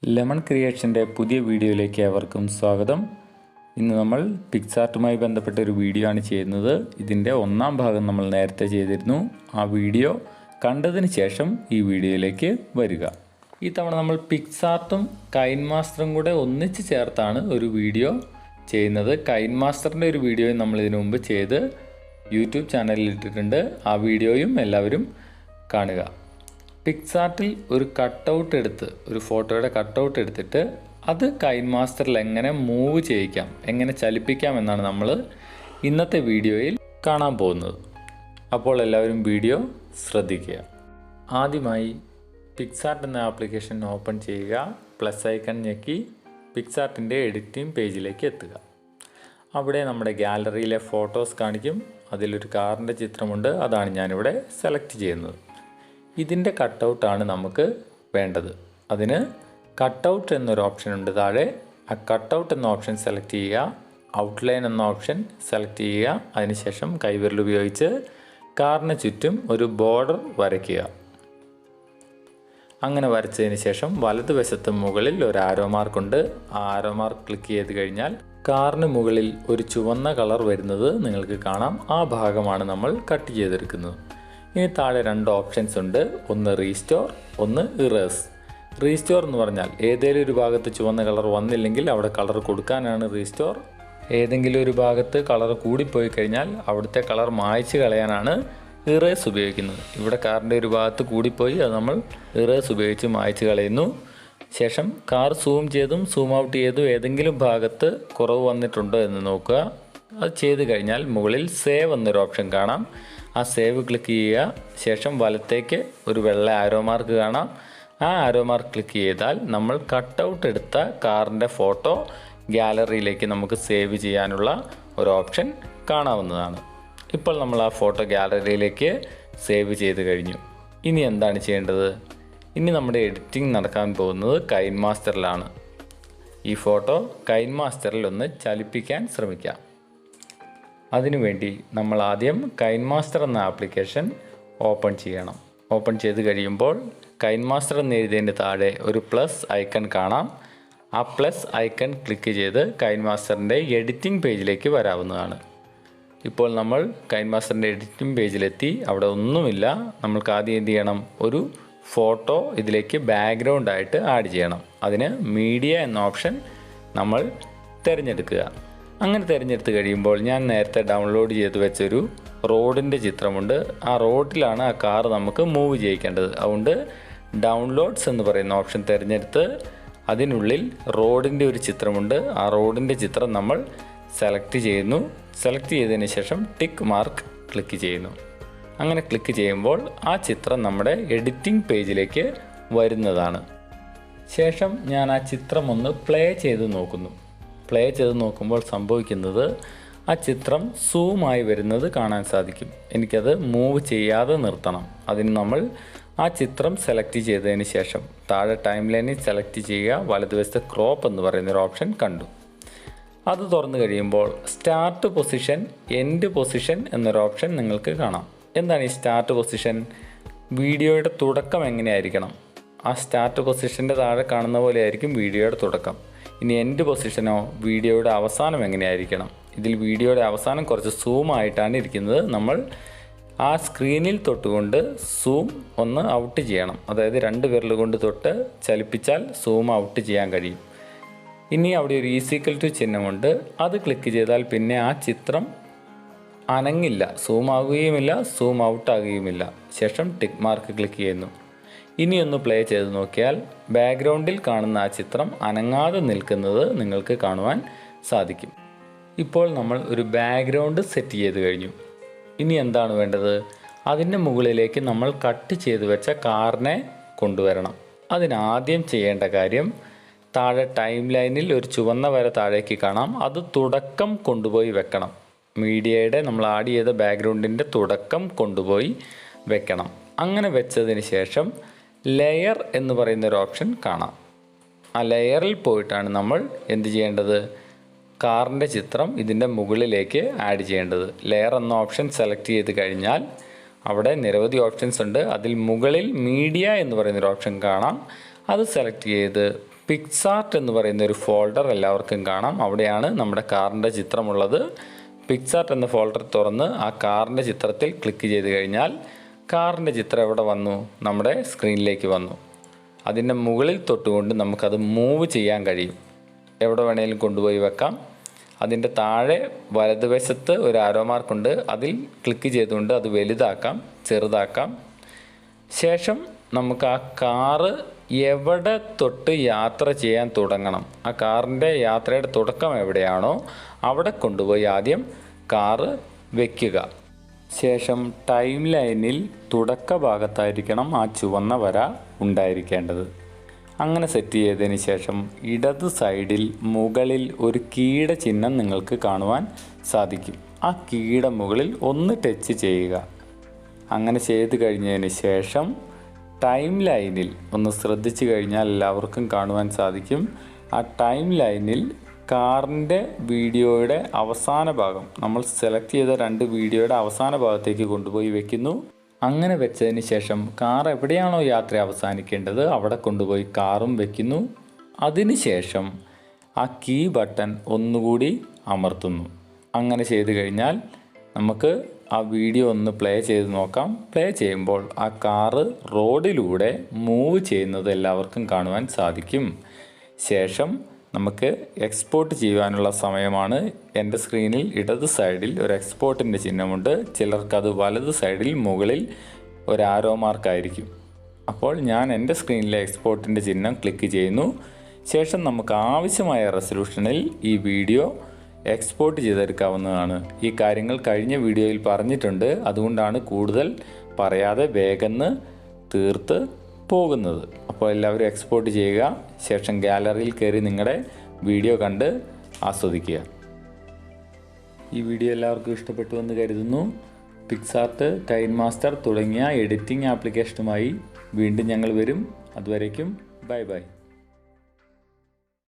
Lemon ക്രിയേഷൻ്റെ പുതിയ വീഡിയോയിലേക്ക് ഏവർക്കും സ്വാഗതം. ഇന്ന് നമ്മൾ പിക്സാർട്ടുമായി ബന്ധപ്പെട്ട ഒരു വീഡിയോ ആണ് ചെയ്യുന്നത്. ഇതിൻ്റെ ഒന്നാം ഭാഗം നമ്മൾ നേരത്തെ ചെയ്തിരുന്നു. ആ വീഡിയോ കണ്ടതിന് ശേഷം ഈ വീഡിയോയിലേക്ക് വരിക. ഈ തവണ നമ്മൾ പിക്സാർട്ടും കൈൻമാസ്റ്ററും കൂടെ ഒന്നിച്ച് ചേർത്താണ് ഒരു വീഡിയോ ചെയ്യുന്നത്. കൈൻമാസ്റ്ററിൻ്റെ ഒരു വീഡിയോയും നമ്മൾ ഇതിനു മുമ്പ് ചെയ്ത് യൂട്യൂബ് ചാനലിൽ ഇട്ടിട്ടുണ്ട്. ആ വീഡിയോയും എല്ലാവരും കാണുക. പിക്സാർട്ടിൽ ഒരു കട്ടൗട്ട് എടുത്ത് ഒരു ഫോട്ടോയുടെ കട്ടൗട്ട് എടുത്തിട്ട് അത് കൈൻമാസ്റ്ററിൽ എങ്ങനെ മൂവ് ചെയ്യിക്കാം, എങ്ങനെ ചലിപ്പിക്കാം എന്നാണ് നമ്മൾ ഇന്നത്തെ വീഡിയോയിൽ കാണാൻ പോകുന്നത്. അപ്പോൾ എല്ലാവരും വീഡിയോ ശ്രദ്ധിക്കുക. ആദ്യമായി പിക്സാർട്ട് എന്ന ആപ്ലിക്കേഷൻ ഓപ്പൺ ചെയ്യുക. പ്ലസ് ഐക്കൺ ഞെക്കി പിക്സാർട്ടിൻ്റെ എഡിറ്റിംഗ് പേജിലേക്ക് എത്തുക. അവിടെ നമ്മുടെ ഗാലറിയിലെ ഫോട്ടോസ് കാണിക്കും. അതിലൊരു കാറിൻ്റെ ചിത്രമുണ്ട്. അതാണ് ഞാനിവിടെ സെലക്ട് ചെയ്യുന്നത്. ഇതിൻ്റെ കട്ടൗട്ടാണ് നമുക്ക് വേണ്ടത്. അതിന് കട്ടൗട്ട് എന്നൊരു ഓപ്ഷൻ ഉണ്ട് താഴെ. ആ കട്ടൗട്ട് എന്ന ഓപ്ഷൻ സെലക്ട് ചെയ്യുക. ഔട്ട്ലൈൻ എന്ന ഓപ്ഷൻ സെലക്ട് ചെയ്യുക. അതിനുശേഷം കൈവിരൽ ഉപയോഗിച്ച് കാറിന് ചുറ്റും ഒരു ബോർഡർ വരയ്ക്കുക. അങ്ങനെ വരച്ചതിന് ശേഷം വലതുവശത്ത് മുകളിൽ ഒരു ആരോ മാർക്കുണ്ട്. ആ ആരോ മാർക്ക് ക്ലിക്ക് ചെയ്ത് കഴിഞ്ഞാൽ കാറിന് മുകളിൽ ഒരു ചുവന്ന കളർ വരുന്നത് നിങ്ങൾക്ക് കാണാം. ആ ഭാഗമാണ് നമ്മൾ കട്ട് ചെയ്തെടുക്കുന്നത്. ഇനി താഴെ രണ്ട് ഓപ്ഷൻസ് ഉണ്ട്. ഒന്ന് റീസ്റ്റോർ, ഒന്ന് ഇറേസ്. റീസ്റ്റോർ എന്ന് പറഞ്ഞാൽ ഏതെങ്കിലും ഒരു ഭാഗത്ത് ചുവന്ന കളർ വന്നില്ലെങ്കിൽ അവിടെ കളർ കൊടുക്കാനാണ് റീസ്റ്റോർ. ഏതെങ്കിലും ഒരു ഭാഗത്ത് കളർ കൂടിപ്പോയി കഴിഞ്ഞാൽ അവിടുത്തെ കളർ മായ്ച്ച് കളയാനാണ് ഇറേസ് ഉപയോഗിക്കുന്നത്. ഇവിടെ കാറിൻ്റെ ഒരു ഭാഗത്ത് കൂടിപ്പോയി, അത് നമ്മൾ ഇറേസ് ഉപയോഗിച്ച് മായ്ച്ച് കളയുന്നു. ശേഷം കാർ സൂം ചെയ്തും സൂം ഔട്ട് ചെയ്തും ഏതെങ്കിലും ഭാഗത്ത് കുറവ് വന്നിട്ടുണ്ടോ എന്ന് നോക്കുക. അത് ചെയ്ത് കഴിഞ്ഞാൽ മുകളിൽ സേവ് എന്നൊരു ഓപ്ഷൻ കാണാം. ആ സേവ് ക്ലിക്ക് ചെയ്യുക. ശേഷം വലത്തേക്ക് ഒരു വെള്ള ആരോ മാർക്ക് കാണാം. ആ ആരോ മാർക്ക് ക്ലിക്ക് ചെയ്താൽ നമ്മൾ കട്ടൗട്ട് എടുത്ത കാറിൻ്റെ ഫോട്ടോ ഗാലറിയിലേക്ക് നമുക്ക് സേവ് ചെയ്യാനുള്ള ഒരു ഓപ്ഷൻ കാണാവുന്നതാണ്. ഇപ്പോൾ നമ്മൾ ആ ഫോട്ടോ ഗാലറിയിലേക്ക് സേവ് ചെയ്ത് കഴിഞ്ഞു. ഇനി എന്താണ് ചെയ്യേണ്ടത്? ഇനി നമ്മുടെ എഡിറ്റിംഗ് നടക്കാൻ പോകുന്നത് കൈൻമാസ്റ്ററിലാണ്. ഈ ഫോട്ടോ കൈൻമാസ്റ്ററിൽ ഒന്ന് ചലിപ്പിക്കാൻ ശ്രമിക്കാം. അതിനുവേണ്ടി നമ്മൾ ആദ്യം കൈൻമാസ്റ്റർ എന്ന ആപ്ലിക്കേഷൻ ഓപ്പൺ ചെയ്യണം. ഓപ്പൺ ചെയ്ത് കഴിയുമ്പോൾ കൈൻമാസ്റ്റർ എന്ന് എഴുതിയതിൻ്റെ താഴെ ഒരു പ്ലസ് ഐക്കൺ കാണാം. ആ പ്ലസ് ഐക്കൺ ക്ലിക്ക് ചെയ്ത് കൈൻമാസ്റ്ററിൻ്റെ എഡിറ്റിംഗ് പേജിലേക്ക് വരാവുന്നതാണ്. ഇപ്പോൾ നമ്മൾ കൈൻമാസ്റ്ററിൻ്റെ എഡിറ്റിംഗ് പേജിലെത്തി. അവിടെ ഒന്നുമില്ല. നമ്മൾക്ക് ആദ്യം എന്ത് ചെയ്യണം? ഒരു ഫോട്ടോ ഇതിലേക്ക് ബാക്ക്ഗ്രൗണ്ടായിട്ട് ആഡ് ചെയ്യണം. അതിന് മീഡിയ എന്ന ഓപ്ഷൻ നമ്മൾ തിരഞ്ഞെടുക്കുക. അങ്ങനെ തിരഞ്ഞെടുത്ത് കഴിയുമ്പോൾ ഞാൻ നേരത്തെ ഡൗൺലോഡ് ചെയ്ത് വെച്ചൊരു റോഡിൻ്റെ ചിത്രമുണ്ട്. ആ റോഡിലാണ് ആ കാർ നമുക്ക് മൂവ് ചെയ്യിക്കേണ്ടത്. അതുകൊണ്ട് ഡൗൺലോഡ്സ് എന്ന് പറയുന്ന ഓപ്ഷൻ തിരഞ്ഞെടുത്ത് അതിനുള്ളിൽ റോഡിൻ്റെ ഒരു ചിത്രമുണ്ട്. ആ റോഡിൻ്റെ ചിത്രം നമ്മൾ സെലക്ട് ചെയ്യുന്നു. സെലക്ട് ചെയ്തതിന് ശേഷം ടിക്ക് മാർക്ക് ക്ലിക്ക് ചെയ്യുന്നു. അങ്ങനെ ക്ലിക്ക് ചെയ്യുമ്പോൾ ആ ചിത്രം നമ്മുടെ എഡിറ്റിംഗ് പേജിലേക്ക് വരുന്നതാണ്. ശേഷം ഞാൻ ആ ചിത്രം ഒന്ന് പ്ലേ ചെയ്ത് നോക്കുന്നു. പ്ലേ ചെയ്ത് നോക്കുമ്പോൾ സംഭവിക്കുന്നത് ആ ചിത്രം സൂമായി വരുന്നത് കാണാൻ സാധിക്കും. എനിക്കത് മൂവ് ചെയ്യാതെ നിർത്തണം. അതിന് നമ്മൾ ആ ചിത്രം സെലക്ട് ചെയ്തതിന് ശേഷം താഴെ ടൈം ലൈനിൽ സെലക്ട് ചെയ്യുക. വലതുവശത്ത് ക്രോപ്പ് എന്ന് പറയുന്നൊരു ഓപ്ഷൻ കണ്ടു. അത് തുറന്നു കഴിയുമ്പോൾ സ്റ്റാർട്ട് പൊസിഷൻ, എൻഡ് പൊസിഷൻ എന്നൊരു ഓപ്ഷൻ നിങ്ങൾക്ക് കാണാം. എന്താണ് ഈ സ്റ്റാർട്ട് പൊസിഷൻ? വീഡിയോയുടെ തുടക്കം എങ്ങനെയായിരിക്കണം? ആ സ്റ്റാർട്ട് പൊസിഷൻ്റെ താഴെ കാണുന്ന പോലെ ആയിരിക്കും വീഡിയോയുടെ തുടക്കം. ഇനി എൻഡ് പൊസിഷനോ, വീഡിയോയുടെ അവസാനം എങ്ങനെയായിരിക്കണം? ഇതിൽ വീഡിയോയുടെ അവസാനം കുറച്ച് സൂം ആയിട്ടാണ് ഇരിക്കുന്നത്. നമ്മൾ ആ സ്ക്രീനിൽ തൊട്ടുകൊണ്ട് സൂം ഒന്ന് ഔട്ട് ചെയ്യണം. അതായത് രണ്ട് വിരൽ കൊണ്ട് തൊട്ട് ചലിപ്പിച്ചാൽ സൂം ഔട്ട് ചെയ്യാൻ കഴിയും. ഇനി അവിടെ ഒരു ഈക്വൽ ടു ചിഹ്നമുണ്ട്. അത് ക്ലിക്ക് ചെയ്താൽ പിന്നെ ആ ചിത്രം അനങ്ങില്ല. സൂം ആകുകയുമില്ല, സൂം ഔട്ട് ആകുകയുമില്ല. ശേഷം ടിക്ക് മാർക്ക് ക്ലിക്ക് ചെയ്യുന്നു. ഇനിയൊന്ന് പ്ലേ ചെയ്ത് നോക്കിയാൽ ബാക്ക്ഗ്രൗണ്ടിൽ കാണുന്ന ആ ചിത്രം അനങ്ങാതെ നിൽക്കുന്നത് നിങ്ങൾക്ക് കാണുവാൻ സാധിക്കും. ഇപ്പോൾ നമ്മൾ ഒരു ബാക്ക്ഗ്രൗണ്ട് സെറ്റ് ചെയ്ത് കഴിഞ്ഞു. ഇനി എന്താണ് വേണ്ടത്? അതിൻ്റെ മുകളിലേക്ക് നമ്മൾ കട്ട് ചെയ്ത് വെച്ച കാറിനെ കൊണ്ടുവരണം. അതിനാദ്യം ചെയ്യേണ്ട കാര്യം, താഴെ ടൈം ലൈനിൽ ഒരു ചുവന്ന വര താഴേക്ക് കാണാം. അത് തുടക്കം കൊണ്ടുപോയി വെക്കണം. മീഡിയയുടെ നമ്മൾ ആഡ് ചെയ്ത ബാക്ക്ഗ്രൗണ്ടിൻ്റെ തുടക്കം കൊണ്ടുപോയി വെക്കണം. അങ്ങനെ വെച്ചതിന് ശേഷം ലെയർ എന്ന് പറയുന്നൊരു ഓപ്ഷൻ കാണാം. ആ ലെയറിൽ പോയിട്ടാണ് നമ്മൾ എന്ത് ചെയ്യേണ്ടത്? കാറിൻ്റെ ചിത്രം ഇതിൻ്റെ മുകളിലേക്ക് ആഡ് ചെയ്യേണ്ടത്. ലെയർ എന്ന ഓപ്ഷൻ സെലക്ട് ചെയ്ത് കഴിഞ്ഞാൽ അവിടെ നിരവധി ഓപ്ഷൻസ് ഉണ്ട്. അതിൽ മുകളിൽ മീഡിയ എന്ന് പറയുന്നൊരു ഓപ്ഷൻ കാണാം. അത് സെലക്ട് ചെയ്ത് പിക്സാർട്ട് എന്ന് പറയുന്ന ഒരു ഫോൾഡർ എല്ലാവർക്കും കാണാം. അവിടെയാണ് നമ്മുടെ കാറിൻ്റെ ചിത്രമുള്ളത്. പിക്സാർട്ട് എന്ന ഫോൾഡർ തുറന്ന് ആ കാറിൻ്റെ ചിത്രത്തിൽ ക്ലിക്ക് ചെയ്ത് കഴിഞ്ഞാൽ കാറിൻ്റെ ചിത്രം എവിടെ വന്നു? നമ്മുടെ സ്ക്രീനിലേക്ക് വന്നു. അതിൻ്റെ മുകളിൽ തൊട്ടുകൊണ്ട് നമുക്കത് മൂവ് ചെയ്യാൻ കഴിയും. എവിടെ വേണേലും കൊണ്ടുപോയി വെക്കാം. അതിൻ്റെ താഴെ വലതുവശത്ത് ഒരു ആരോ മാർക്കുണ്ട്. അതിൽ ക്ലിക്ക് ചെയ്തുകൊണ്ട് അത് വലുതാക്കാം, ചെറുതാക്കാം. ശേഷം നമുക്ക് ആ കാറ് എവിടെ തൊട്ട് യാത്ര ചെയ്യാൻ തുടങ്ങണം, ആ കാറിൻ്റെ യാത്രയുടെ തുടക്കം എവിടെയാണോ അവിടെ കൊണ്ടുപോയി ആദ്യം കാറ് വയ്ക്കുക. ശേഷം ടൈം ലൈനിൽ തുടക്ക ഭാഗത്തായിരിക്കണം ആ ചുവന്ന വര ഉണ്ടായിരിക്കേണ്ടത്. അങ്ങനെ സെറ്റ് ചെയ്തതിന് ശേഷം ഇടത് സൈഡിൽ മുകളിൽ ഒരു കീയുടെ ചിഹ്നം നിങ്ങൾക്ക് കാണുവാൻ സാധിക്കും. ആ കീയുടെ മുകളിൽ ഒന്ന് ടച്ച് ചെയ്യുക. അങ്ങനെ ചെയ്ത് കഴിഞ്ഞതിന് ശേഷം ടൈം ലൈനിൽ ഒന്ന് ശ്രദ്ധിച്ചു കഴിഞ്ഞാൽ എല്ലാവർക്കും കാണുവാൻ സാധിക്കും. ആ ടൈം ലൈനിൽ കാറിൻ്റെ വീഡിയോയുടെ അവസാന ഭാഗം, നമ്മൾ സെലക്ട് ചെയ്ത 2 വീഡിയോയുടെ അവസാന ഭാഗത്തേക്ക് കൊണ്ടുപോയി വെക്കുന്നു. അങ്ങനെ വെച്ചതിന് ശേഷം കാർ എവിടെയാണോ യാത്ര അവസാനിക്കേണ്ടത് അവിടെ കൊണ്ടുപോയി കാറും വെക്കുന്നു. അതിനുശേഷം ആ കീ ബട്ടൺ ഒന്നുകൂടി അമർത്തുന്നു. അങ്ങനെ ചെയ്ത് കഴിഞ്ഞാൽ നമുക്ക് ആ വീഡിയോ ഒന്ന് പ്ലേ ചെയ്ത് നോക്കാം. പ്ലേ ചെയ്യുമ്പോൾ ആ കാറ് റോഡിലൂടെ മൂവ് ചെയ്യുന്നത് എല്ലാവർക്കും കാണുവാൻ സാധിക്കും. ശേഷം നമുക്ക് എക്സ്പോർട്ട് ചെയ്യുവാനുള്ള സമയമാണ്. എൻ്റെ സ്ക്രീനിൽ ഇടത് സൈഡിൽ ഒരു എക്സ്പോർട്ടിൻ്റെ ചിഹ്നമുണ്ട്. ചിലർക്കത് വലത് സൈഡിൽ മുകളിൽ ഒരു ആരോ മാർക്കായിരിക്കും. അപ്പോൾ ഞാൻ എൻ്റെ സ്ക്രീനിലെ എക്സ്പോർട്ടിൻ്റെ ചിഹ്നം ക്ലിക്ക് ചെയ്യുന്നു. ശേഷം നമുക്ക് ആവശ്യമായ റെസൊല്യൂഷനിൽ ഈ വീഡിയോ എക്സ്പോർട്ട് ചെയ്തെടുക്കാവുന്നതാണ്. ഈ കാര്യങ്ങൾ കഴിഞ്ഞ വീഡിയോയിൽ പറഞ്ഞിട്ടുണ്ട്. അതുകൊണ്ടാണ് കൂടുതൽ പറയാതെ വേഗം തീർത്ത് പോകുന്നത്. അപ്പോൾ എല്ലാവരും എക്സ്പോർട്ട് ചെയ്യുക. ശേഷം ഗാലറിയിൽ കയറി നിങ്ങളുടെ വീഡിയോ കണ്ട് ആസ്വദിക്കുക. ഈ വീഡിയോ എല്ലാവർക്കും ഇഷ്ടപ്പെട്ടു എന്ന് കരുതുന്നു. പിക്സാർട്ട്, കൈൻമാസ്റ്റർ തുടങ്ങിയ എഡിറ്റിംഗ് ആപ്ലിക്കേഷനുമായി വീണ്ടും ഞങ്ങൾ വരും. അതുവരേക്കും ബൈ ബൈ.